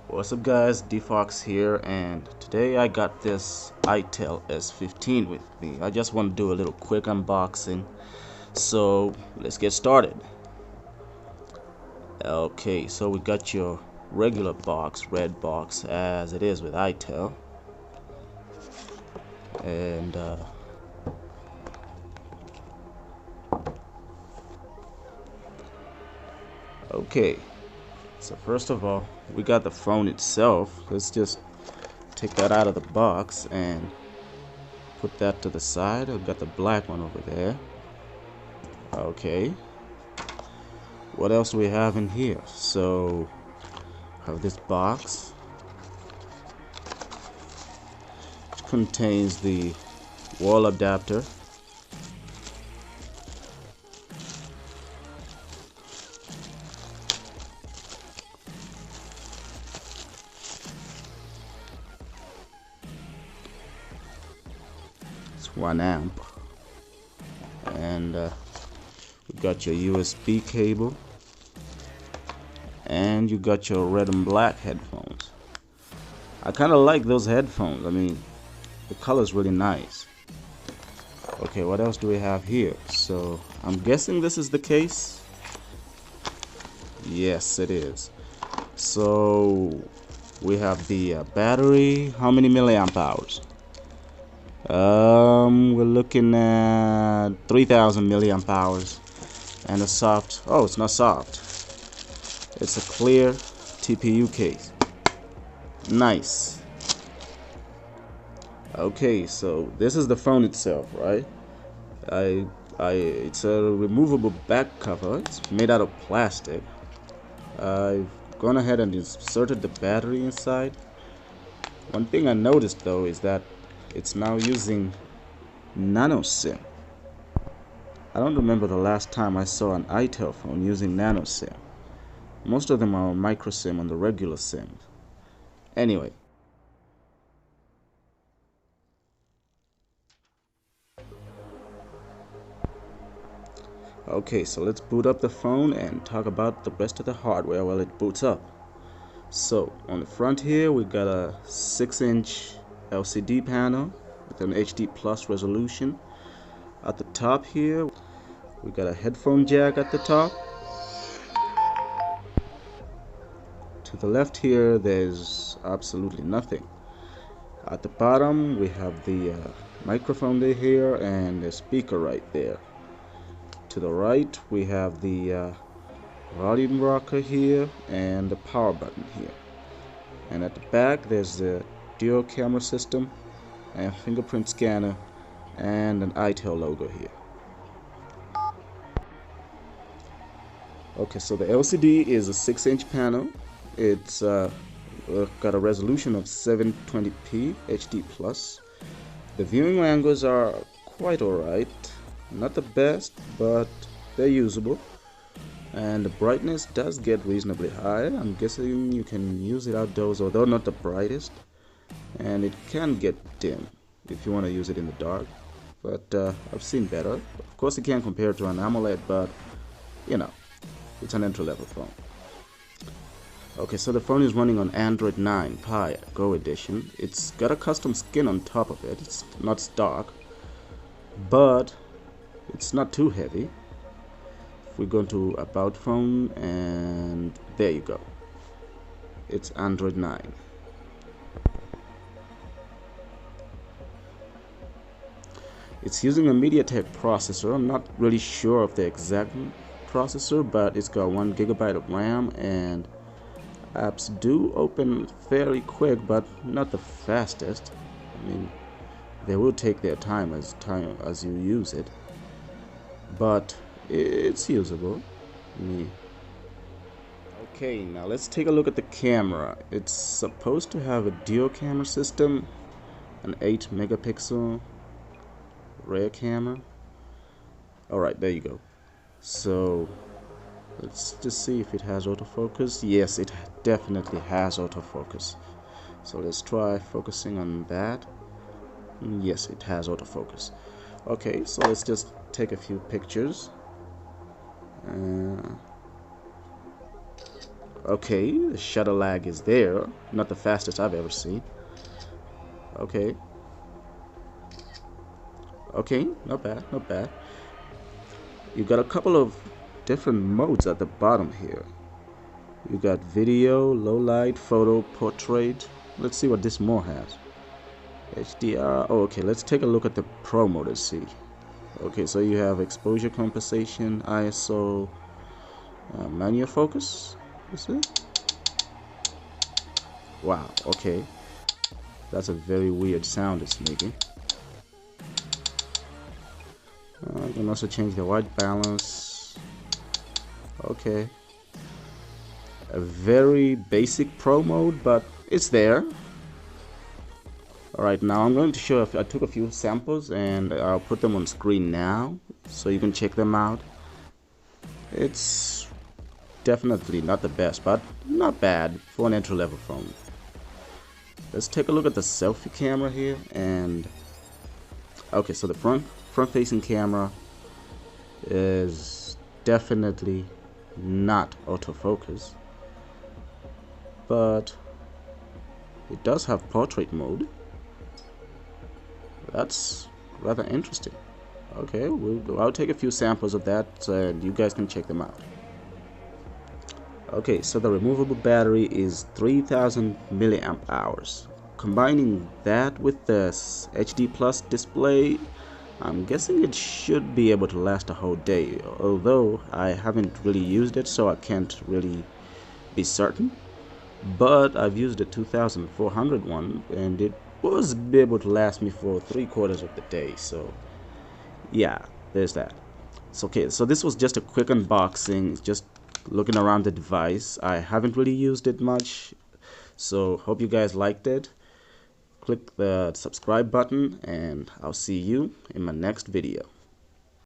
What's up guys, DFox here, and today I got this Itel S15 with me. I just want to do a little quick unboxing, so let's get started. Okay, so we got your regular box, red box, as it is with Itel. And okay, so first of all, we got the phone itself. Let's just take that out of the box and put that to the side. I've got the black one over there. Okay, what else do we have in here? So I have this box, which contains the wall adapter, it's 1 amp, and we got your USB cable, and you got your red and black headphones. I kind of like those headphones. I mean, the color's really nice. Okay, what else do we have here? So I'm guessing this is the case. Yes, it is. So we have the battery. How many milliamp hours? We're looking at 3,000 milliamp hours, and a soft. Oh, it's not soft. It's a clear TPU case. Nice. Okay, so this is the phone itself, right? It's a removable back cover. It's made out of plastic. I've gone ahead and inserted the battery inside. One thing I noticed though is that it's now using nano SIM. I don't remember the last time I saw an Itel phone using nano SIM. Most of them are micro SIM on the regular SIM. Anyway. Okay, so let's boot up the phone and talk about the rest of the hardware while it boots up. So on the front here, we got a 6-inch LCD panel with an HD plus resolution. At the top here, we got a headphone jack at the top. To the left here, there's absolutely nothing. At the bottom, we have the microphone here and the speaker right there. To the right, we have the volume rocker here and the power button here. And at the back, there's the dual camera system and fingerprint scanner and an Itel logo here. Okay, so the LCD is a 6-inch panel. It's got a resolution of 720p HD plus. The viewing angles are quite alright. Not the best, but they're usable. And the brightness does get reasonably high. I'm guessing you can use it outdoors, although not the brightest. And it can get dim if you want to use it in the dark. But I've seen better. Of course, you can't compare it to an AMOLED, but you know, it's an entry-level phone. Okay, so the phone is running on Android 9 Pie Go edition. It's got a custom skin on top of it. It's not stock, but it's not too heavy. If we go to About Phone, and there you go. It's Android 9. It's using a MediaTek processor. I'm not really sure of the exact processor, but it's got 1 GB of RAM, and apps do open fairly quick, but not the fastest. I mean, they will take their time as you use it, but it's usable. Okay, now let's take a look at the camera. It's supposed to have a dual camera system, an 8 megapixel rear camera. Alright, there you go. So let's just see if it has autofocus. Yes, it definitely has autofocus. So let's try focusing on that. Yes, it has autofocus. Okay, so let's just take a few pictures. Okay, the shutter lag is there. Not the fastest I've ever seen. Okay. Okay, not bad, not bad. You got a couple of different modes at the bottom here. You got video, low light, photo, portrait. Let's see what this more has. HDR. Oh, okay, let's take a look at the Pro mode and see. Okay, so you have exposure compensation, ISO, manual focus. Is it? Wow, okay. That's a very weird sound it's making. You can also change the white balance. Okay. A very basic Pro mode, but it's there. Alright, now I'm going to show if I took a few samples and I'll put them on screen now so you can check them out. It's definitely not the best, but not bad for an entry-level phone. Let's take a look at the selfie camera here. And okay, so the front-facing camera is definitely not autofocus, but it does have portrait mode. That's rather interesting. Okay, I'll take a few samples of that and you guys can check them out. Okay, so the removable battery is 3000 milliamp hours. Combining that with the HD Plus display, I'm guessing it should be able to last a whole day, although I haven't really used it, so I can't really be certain. But I've used the 2400 one and it was able to last me for 3/4 of the day, so yeah, there's that. So okay, so this was just a quick unboxing, just looking around the device. I haven't really used it much, so hope you guys liked it. Click the subscribe button and I'll see you in my next video.